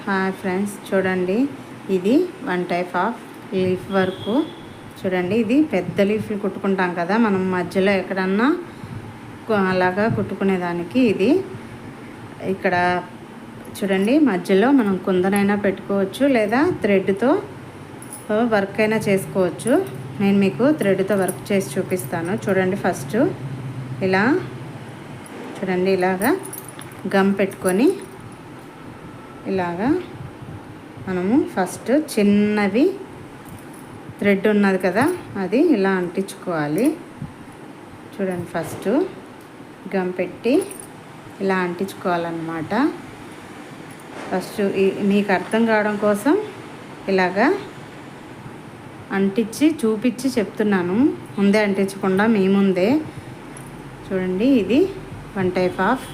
Hi friends, చూడండి ఇది one type of leaf work. చూడండి, ఇది పెద్ద లీఫ్లు కుట్టుకుంటాం కదా మనం, మధ్యలో ఎక్కడన్నా అలాగా కుట్టుకునేదానికి ఇది. ఇక్కడ చూడండి, మధ్యలో మనం కుందనైనా పెట్టుకోవచ్చు లేదా థ్రెడ్తో వర్క్ అయినా చేసుకోవచ్చు. నేను మీకు థ్రెడ్తో వర్క్ చేసి చూపిస్తాను. చూడండి, ఫస్ట్ ఇలా చూడండి, ఇలాగా గమ్ పెట్టుకొని ఇలాగా మనము ఫస్ట్ చిన్నది థ్రెడ్ ఉన్నది కదా, అది ఇలా అంటించుకోవాలి. చూడండి, ఫస్ట్ గమ్ పెట్టి ఇలా అంటించుకోవాలన్నమాట. ఫస్ట్ మీకు అర్థం కావడం కోసం ఇలాగా అంటించి చూపించి చెప్తున్నాను, ముందే అంటించకుండా మీ ముందే. చూడండి, ఇది వన్ టైప్ ఆఫ్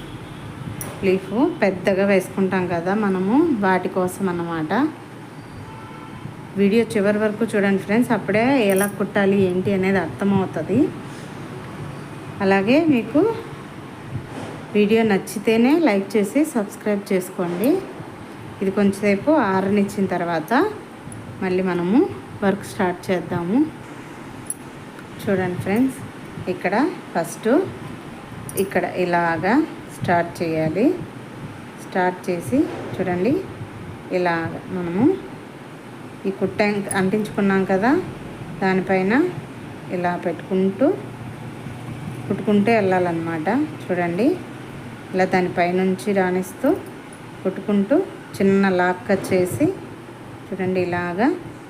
లీఫ్ పెద్దగా వేసుకుంటాం కదా మనము, వాటి కోసం అన్నమాట. వీడియో చివరి వరకు చూడండి ఫ్రెండ్స్, అప్పుడే ఎలా కుట్టాలి ఏంటి అనేది అర్థమవుతుంది. అలాగే మీకు వీడియో నచ్చితేనే లైక్ చేసి సబ్స్క్రైబ్ చేసుకోండి. ఇది కొంచెంసేపు ఆరనిచ్చిన తర్వాత మళ్ళీ మనము వర్క్ స్టార్ట్ చేద్దాము. చూడండి ఫ్రెండ్స్, ఇక్కడ ఫస్ట్ ఇక్కడ ఇలాగా స్టార్ట్ చేయాలి. స్టార్ట్ చేసి చూడండి, ఇలా మనము ఈ కుట్ట అంటించుకున్నాం కదా, దానిపైన ఇలా పెట్టుకుంటూ కుట్టుకుంటూ వెళ్ళాలన్నమాట. చూడండి, ఇలా దానిపైనుంచి రాణిస్తూ కుట్టుకుంటూ చిన్న లాక్ కట్ చేసి చూడండి, ఇలాగా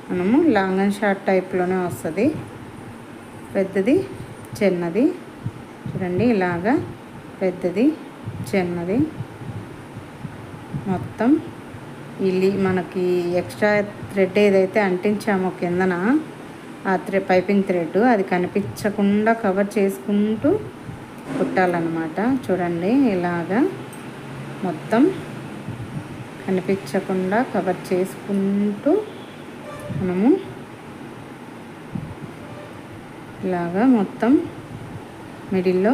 మనము లాంగ్ అండ్ షార్ట్ టైప్లోనే వస్తుంది. పెద్దది చిన్నది చూడండి, ఇలాగా పెద్దది చిన్నది మొత్తం మనకి ఎక్స్ట్రా థ్రెడ్ ఏదైతే అంటించామో కిందన ఆ పైపింగ్ థ్రెడ్, అది కనిపించకుండా కవర్ చేసుకుంటూ కుట్టాలన్నమాట. చూడండి, ఇలాగా మొత్తం కనిపించకుండా కవర్ చేసుకుంటూ మనము ఇలాగా మొత్తం మిడిల్లో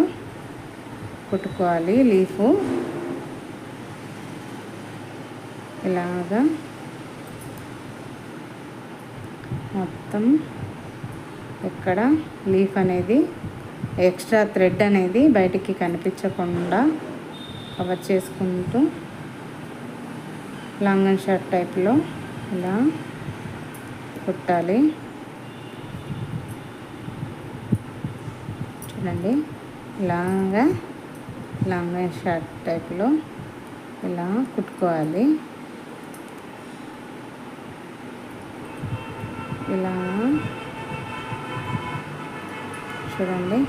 కుట్టుకోవాలి. లీఫు ఇలాగా మొత్తం ఎక్కడ లీఫ్ అనేది ఎక్స్ట్రా థ్రెడ్ అనేది బయటికి కనిపించకుండా కవర్ చేసుకుంటూ లాంగ్ అండ్ షార్ట్ టైప్లో ఇలా కుట్టాలి. చూడండి, ఇలాగా లాంగ్ అండ్ షార్ట్ టైప్లో ఇలా కుట్టుకోవాలి. ఇలా చూడండి,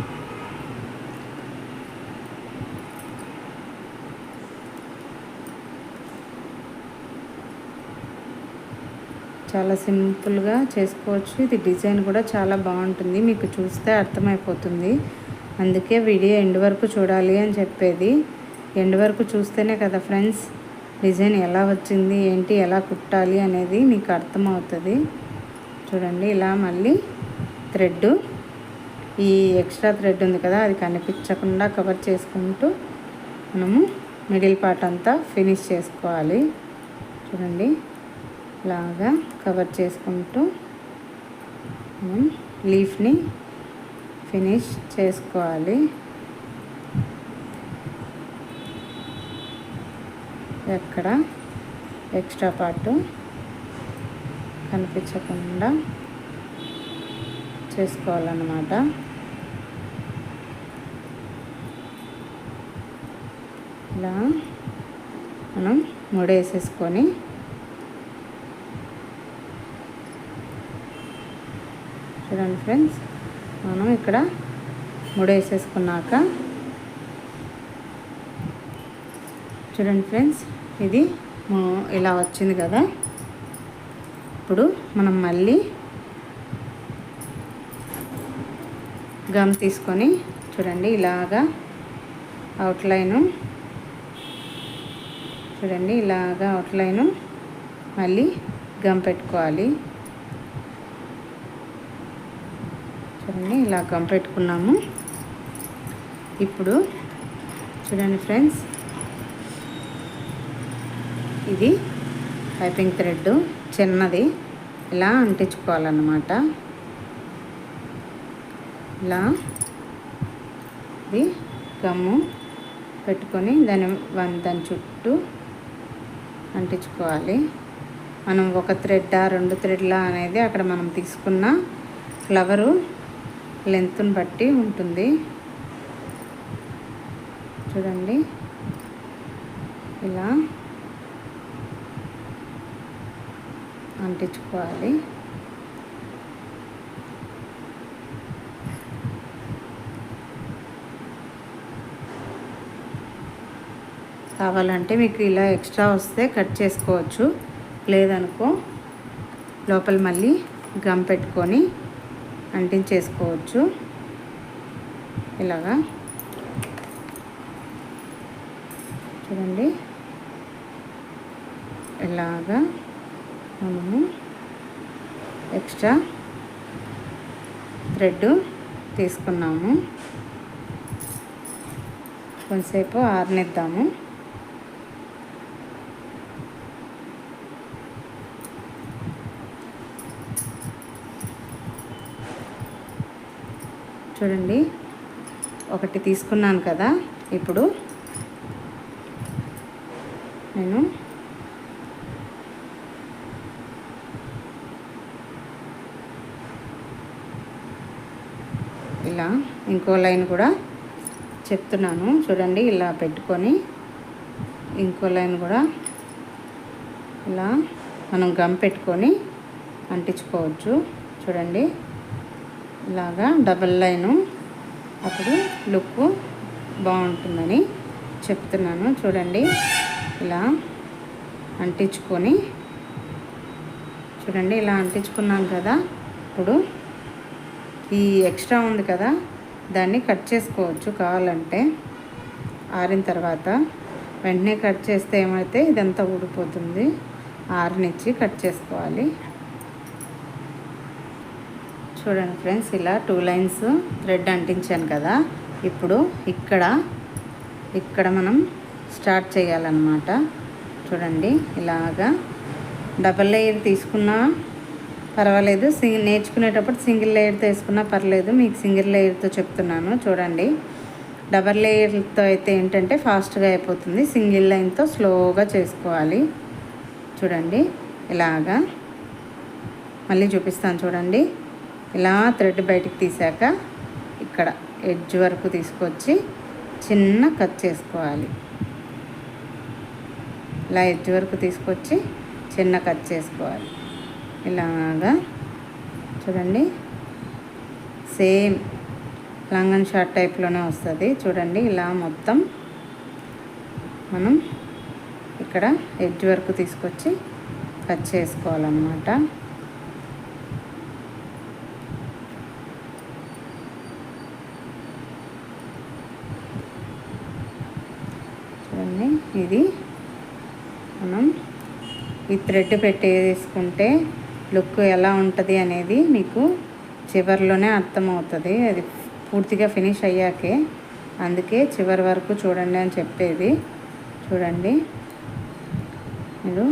చాలా సింపుల్గా చేసుకోవచ్చు. ఇది డిజైన్ కూడా చాలా బాగుంటుంది, మీకు చూస్తే అర్థమైపోతుంది. అందుకే వీడియో ఎండ్ వరకు చూడాలి అని చెప్పేది. ఎండ్ వరకు చూస్తేనే కదా ఫ్రెండ్స్ డిజైన్ ఎలా వచ్చింది ఏంటి, ఎలా కుట్టాలి అనేది మీకు అర్థమవుతుంది. చూడండి, ఇలా మళ్ళీ థ్రెడ్ ఈ ఎక్స్ట్రా థ్రెడ్ ఉంది కదా, అది కనిపించకుండా కవర్ చేసుకుంటూ మనము మిడిల్ పార్ట్ అంతా ఫినిష్ చేసుకోవాలి. చూడండి, ఇలాగా కవర్ చేసుకుంటూ మనం లీఫ్ని ఫినిష్ చేసుకోవాలి. ఎక్కడ ఎక్స్ట్రా పార్ట్ కనిపించకుండా చేసుకోవాలన్నమాట. ఇలా మనం ముడేసేసుకొని చూడండి ఫ్రెండ్స్, మనం ఇక్కడ ముడేసేసుకున్నాక చూడండి ఫ్రెండ్స్, ఇది ఇలా వచ్చింది కదా. ఇప్పుడు మనం మళ్ళీ గమ్ తీసుకొని చూడండి, ఇలాగా అవుట్లైను చూడండి, ఇలాగా అవుట్లైను మళ్ళీ గమ్ పెట్టుకోవాలి. చూడండి, ఇలా గమ్ పెట్టుకున్నాము. ఇప్పుడు చూడండి ఫ్రెండ్స్, ఇది పైపింగ్ థ్రెడ్ చిన్నది ఇలా అంటించుకోవాలన్నమాట. ఇలా ఇది గమ్ము పెట్టుకొని దాని చుట్టూ అంటించుకోవాలి. మనం ఒక థ్రెడ్డా 2 థ్రెడ్లా అనేది అక్కడ మనం తీసుకున్న ఫ్లవరు లెంత్ని బట్టి ఉంటుంది. చూడండి ఇలా అంటించుకోవాలి. కావాలంటే మీకు ఇలా ఎక్స్ట్రా వస్తే కట్ చేసుకోవచ్చు, లేదనుకో లోపల మళ్ళీ గమ్ పెట్టుకొని అంటించేసుకోవచ్చు. ఇలాగా చూడండి, ఇలాగా మనము ఎక్స్ట్రా థ్రెడ్ తీసుకున్నాము. కొంతసేపు ఆరనిద్దాము. చూడండి, ఒకటి తీసుకున్నాను కదా, ఇప్పుడు నేను ఇలా ఇంకో లైన్ కూడా చెప్తున్నాను. చూడండి, ఇలా పెట్టుకొని ఇంకో లైన్ కూడా ఇలా మనం గమ్ పెట్టుకొని అంటించుకోవచ్చు. చూడండి, ఇలాగా డబల్ లైను, అప్పుడు లుక్ బాగుంటుందని చెప్తున్నాను. చూడండి, ఇలా అంటించుకొని చూడండి, ఇలా అంటించుకున్నాం కదా. ఇప్పుడు ఈ ఎక్స్ట్రా ఉంది కదా, దాన్ని కట్ చేసుకోవచ్చు. కావాలంటే ఆరిన తర్వాత వెంటనే కట్ చేస్తే ఏమైతే ఇదంతా ఊడిపోతుంది. ఆరనిచ్చి కట్ చేసుకోవాలి. చూడండి ఫ్రెండ్స్, ఇలా 2 లైన్స్ థ్రెడ్ అంటించాను కదా. ఇప్పుడు ఇక్కడ మనం స్టార్ట్ చేయాలన్నమాట. చూడండి, ఇలాగా డబల్ లేయర్ తీసుకున్నా పర్వాలేదు, నేర్చుకునేటప్పుడు సింగిల్ లేయర్తో వేసుకున్నా పర్లేదు. మీకు సింగిల్ లేయర్తో చెప్తున్నాను. చూడండి, డబల్ లేయర్తో అయితే ఏంటంటే ఫాస్ట్గా అయిపోతుంది. సింగిల్ లైన్తో స్లోగా చేసుకోవాలి. చూడండి, ఇలాగా మళ్ళీ చూపిస్తాను. చూడండి, ఇలా థ్రెడ్ బయటికి తీసాక ఇక్కడ ఎడ్జ్ వరకు తీసుకొచ్చి చిన్న కట్ చేసుకోవాలి. ఇలా ఎడ్జ్ వరకు తీసుకొచ్చి చిన్న కట్ చేసుకోవాలి. ఇలాగా చూడండి, సేమ్ లాంగ్ అండ్ షార్ట్ టైప్లోనే వస్తుంది. చూడండి, ఇలా మొత్తం మనం ఇక్కడ ఎడ్జ్ వరకు తీసుకొచ్చి కట్ చేసుకోవాలన్నమాట. చూడండి, ఇది మనం ఈ థ్రెడ్ పెట్టేసుకుంటే లుక్ ఎలా ఉంటుంది అనేది మీకు చివరిలోనే అర్థమవుతుంది. అది పూర్తిగా ఫినిష్ అయ్యాకే, అందుకే చివరి వరకు చూడండి అని చెప్పేది. చూడండి, మీరు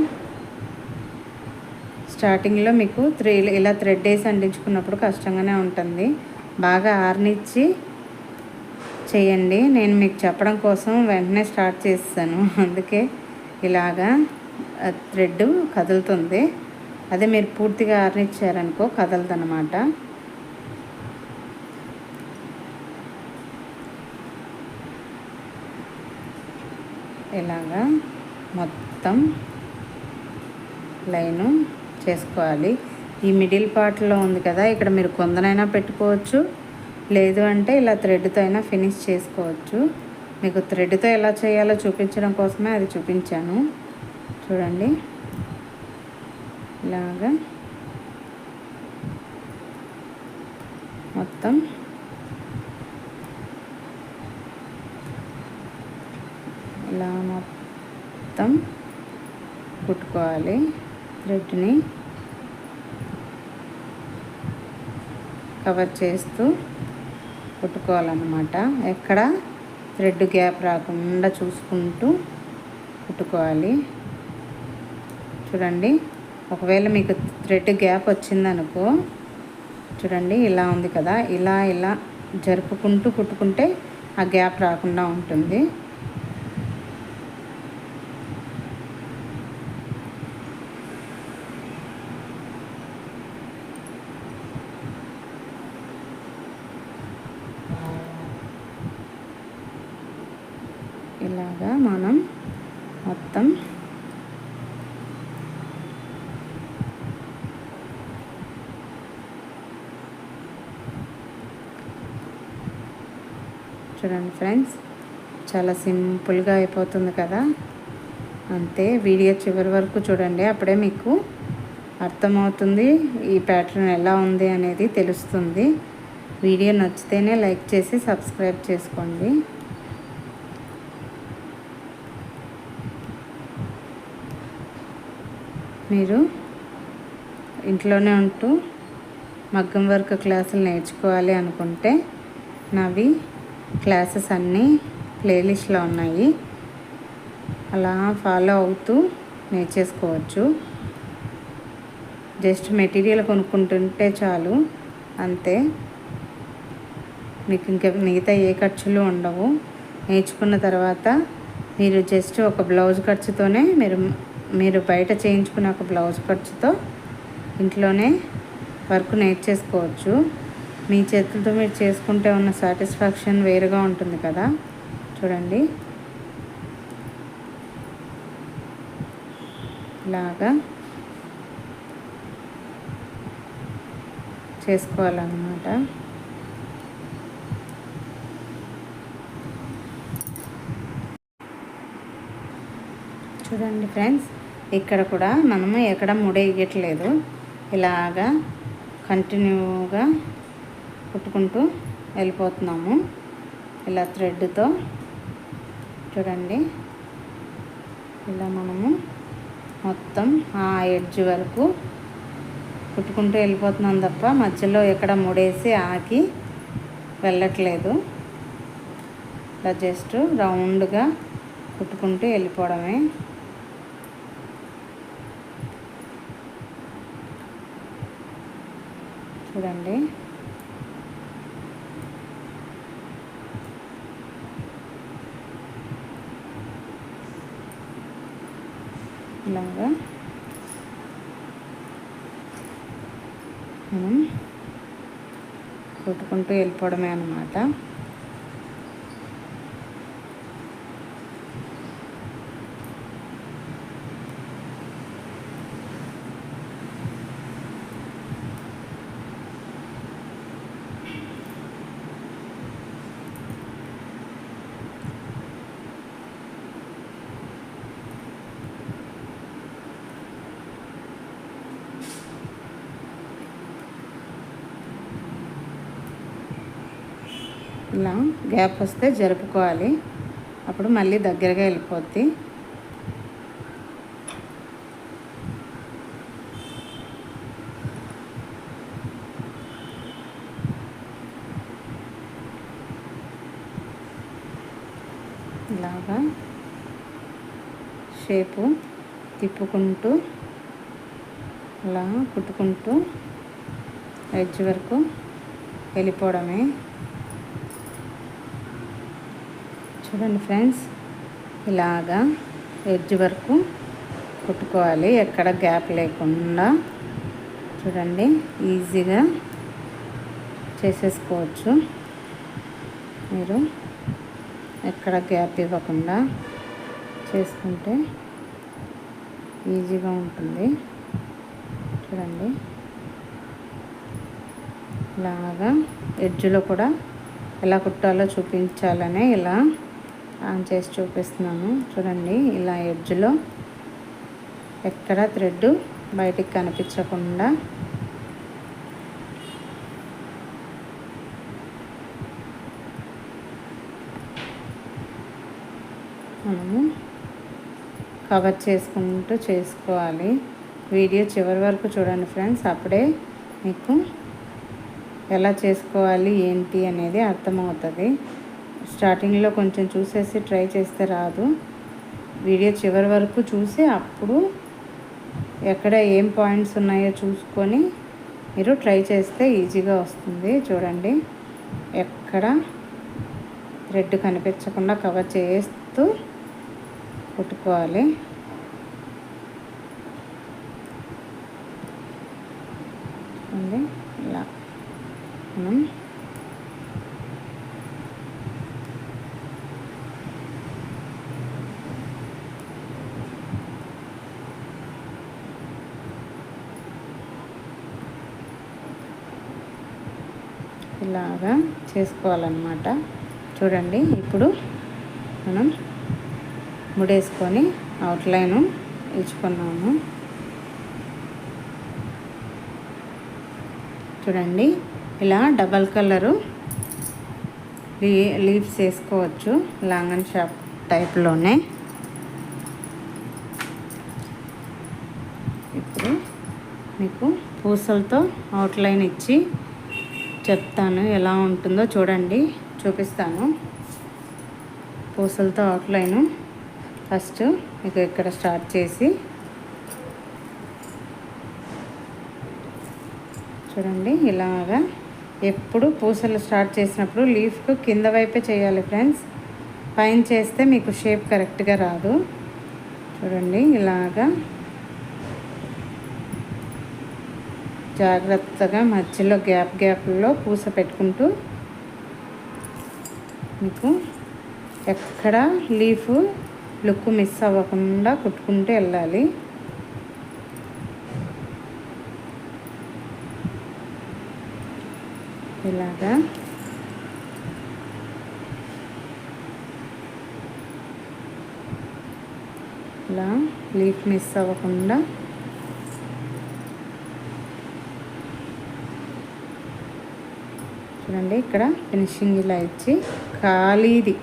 స్టార్టింగ్లో మీకు ఇలా థ్రెడ్ వేసి అంటించుకున్నప్పుడు కష్టంగానే ఉంటుంది. బాగా ఆరనిచ్చి చేయండి. నేను మీకు చెప్పడం కోసం వెంటనే స్టార్ట్ చేస్తాను, అందుకే ఇలాగా థ్రెడ్ కదులుతుంది. అదే మీరు పూర్తిగా ఆరనిచ్చారనుకో కదలదన్నమాట. ఇలాగా మొత్తం లైను చేసుకోవాలి. ఈ మిడిల్ పార్ట్లో ఉంది కదా, ఇక్కడ మీరు కొందనైనా పెట్టుకోవచ్చు, లేదు అంటే ఇలా థ్రెడ్తో అయినా ఫినిష్ చేసుకోవచ్చు. మీకు థ్రెడ్తో ఎలా చేయాలో చూపించడం కోసమే అది చూపించాను. చూడండి, ఇలాగా మొత్తం ఇలా మొత్తం కుట్టుకోవాలి. థ్రెడ్ని కవర్ చేస్తూ కుట్టుకోవాలన్నమాట. ఎక్కడ థ్రెడ్ గ్యాప్ రాకుండా చూసుకుంటూ కుట్టుకోవాలి. చూడండి. ఒకవేళ మీకు థ్రెడ్ గ్యాప్ వచ్చిందనుకో, చూడండి ఇలా ఉంది కదా, ఇలా ఇలా జరుపుకుంటూ కుట్టుకుంటే ఆ గ్యాప్ రాకుండా ఉంటుంది. ఇలాగా మనం మొత్తం చూడండి ఫ్రెండ్స్, చాలా సింపుల్గా అయిపోతుంది కదా. అంతే. వీడియో చివరి వరకు చూడండి, అప్పుడే మీకు అర్థమవుతుంది ఈ ప్యాటర్న్ ఎలా ఉంది అనేది తెలుస్తుంది. వీడియో నచ్చితేనే లైక్ చేసి సబ్స్క్రైబ్ చేసుకోండి. మీరు ఇంట్లోనే ఉంటూ మగ్గం వర్క్ క్లాసులు నేర్చుకోవాలి అనుకుంటే నావి క్లాసెస్ అన్నీ ప్లేలిస్ట్లో ఉన్నాయి. అలా ఫాలో అవుతూ నేర్చేసుకోవచ్చు. జస్ట్ మెటీరియల్ కొనుక్కుంటుంటే చాలు, అంతే. మీకు ఇంకా మిగతా ఏ ఖర్చులు ఉండవు. నేర్చుకున్న తర్వాత మీరు జస్ట్ ఒక బ్లౌజ్ ఖర్చుతోనే మీరు బయట చేయించుకున్న ఒక బ్లౌజ్ ఖర్చుతో ఇంట్లోనే వర్క్ నేర్చేసుకోవచ్చు. మీ చేతులతో మీరు చేసుకుంటే ఉన్న సాటిస్ఫాక్షన్ వేరుగా ఉంటుంది కదా. చూడండి, ఇలాగా చేసుకోవాలన్నమాట. చూడండి ఫ్రెండ్స్, ఇక్కడ కూడా మనము ఎక్కడ ముడేయట్లేదు. ఇలాగా కంటిన్యూగా కుట్టుకుంటూ వెళ్ళిపోతున్నాము ఇలా థ్రెడ్తో. చూడండి, ఇలా మనము మొత్తం ఆ ఎడ్జ్ వరకు కుట్టుకుంటూ వెళ్ళిపోతున్నాం తప్ప మధ్యలో ఎక్కడ ముడేసి ఆకి వెళ్ళట్లేదు. ఇలా జస్ట్ రౌండ్గా కుట్టుకుంటూ వెళ్ళిపోవడమే. చూడండి, ఇలాగా మనం కుట్టుకుంటూ వెళ్ళిపోవడమే అన్నమాట. ఇలా గ్యాప్ వస్తే జరుపుకోవాలి, అప్పుడు మళ్ళీ దగ్గరగా వెళ్ళిపోద్ది. ఇలాగా షేపు తిప్పుకుంటూ అలా కుట్టుకుంటూ ఎడ్జ్ వరకు వెళ్ళిపోవడమే. చూడండి ఫ్రెండ్స్, ఇలాగా ఎడ్జ్ వరకు కుట్టుకోవాలి, ఎక్కడ గ్యాప్ లేకుండా. చూడండి, ఈజీగా చేసేసుకోవచ్చు. మీరు ఎక్కడ గ్యాప్ ఇవ్వకుండా చేసుకుంటే ఈజీగా ఉంటుంది. చూడండి, ఇలాగా ఎడ్జ్లో కూడా ఎలా కుట్టాలో చూపించాలనే ఇలా ఆన్ చేసి చూపిస్తున్నాను. చూడండి, ఇలా ఎడ్జ్లో ఎక్కడ థ్రెడ్ బయటికి కనిపించకుండా మనము కవర్ చేసుకుంటూ చేసుకోవాలి. వీడియో చివరి వరకు చూడండి ఫ్రెండ్స్, అప్పుడే మీకు ఎలా చేసుకోవాలి ఏంటి అనేది అర్థమవుతుంది. స్టార్టింగ్లో కొంచెం చూసేసి ట్రై చేస్తే రాదు. వీడియో చివరి వరకు చూసి అప్పుడు ఎక్కడ ఏం పాయింట్స్ ఉన్నాయో చూసుకొని మీరు ట్రై చేస్తే ఈజీగా వస్తుంది. చూడండి, ఎక్కడ థ్రెడ్ కనిపించకుండా కవర్ చేస్తూ కుట్టుకోవాలి. చూడండి, ఇలా మనం ఇలాగా చేసుకోవాలన్నమాట. చూడండి, ఇప్పుడు మనం ముడేసుకొని అవుట్లైను ఇచ్చుకున్నాము. చూడండి, ఇలా డబల్ కలరు లీవ్స్ వేసుకోవచ్చు లాంగ్ అండ్ షార్ప్ టైప్లోనే. ఇప్పుడు మీకు పూసలతో అవుట్లైన్ ఇచ్చి చెప్తాను ఎలా ఉంటుందో. చూడండి, చూపిస్తాను. పూసలతో అవుట్లైను ఫస్ట్ మీకు ఇక్కడ స్టార్ట్ చేసి చూడండి, ఇలాగా ఎప్పుడు పూసలు స్టార్ట్ చేసినప్పుడు లీఫ్కు కింద వైపే చేయాలి ఫ్రెండ్స్. పైన చేస్తే మీకు షేప్ కరెక్ట్గా రాదు. చూడండి, ఇలాగా జాగ్రత్తగా మధ్యలో గ్యాప్లో పూస పెట్టుకుంటూ మీకు ఎక్కడ లీఫ్ లుక్ మిస్ అవ్వకుండా కుట్టుకుంటూ వెళ్ళాలి. ఇలాగా ఇలా లీఫ్ మిస్ అవ్వకుండా చూడండి, ఇక్కడ ఫినిషింగ్ ఇలా ఇచ్చి ఖాళీది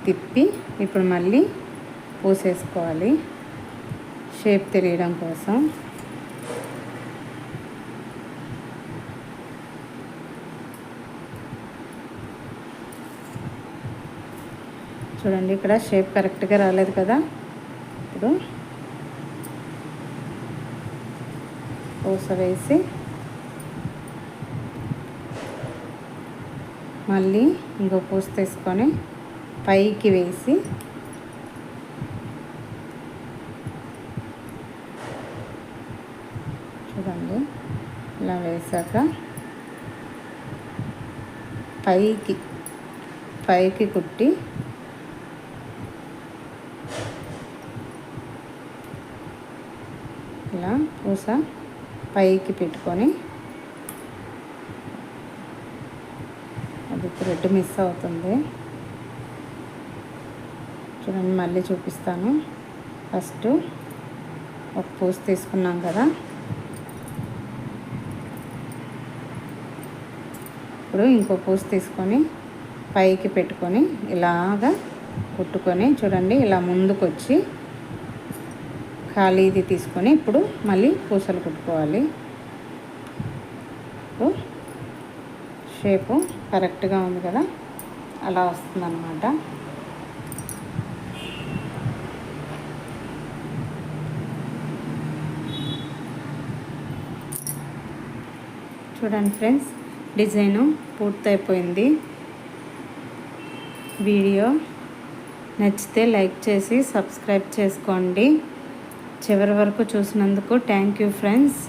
తిప్పి ఇప్పుడు మళ్ళీ పూసేసుకోవాలి షేప్ తెలియడం కోసం. చూడండి, ఇక్కడ షేప్ కరెక్ట్గా రాలేదు కదా. ఇప్పుడు పూస వేసి మళ్ళీ ఇంకో పూస తీసుకొని పైకి వేసి చూడండి, ఇలా వేసాక పైకి కుట్టి ఇలా పూస పైకి పెట్టుకొని అది థ్రెడ్ మిస్ అవుతుంది. చూడండి, మళ్ళీ చూపిస్తాను. ఫస్ట్ ఒక పూస తీసుకున్నాం కదా, ఇప్పుడు ఇంకో పూస తీసుకొని పైకి పెట్టుకొని ఇలాగా కుట్టుకొని చూడండి, ఇలా ముందుకు వచ్చి ఖాళీది తీసుకొని ఇప్పుడు మళ్ళీ పూసలు కుట్టుకోవాలి. షేపు కరెక్ట్గా ఉంది కదా, అలా వస్తుందన్నమాట. చూడండి ఫ్రెండ్స్, డిజైను పూర్తయిపోయింది. వీడియో నచ్చితే లైక్ చేసి సబ్స్క్రైబ్ చేసుకోండి. చివరి వరకు చూసినందుకు థ్యాంక్ యూ ఫ్రెండ్స్.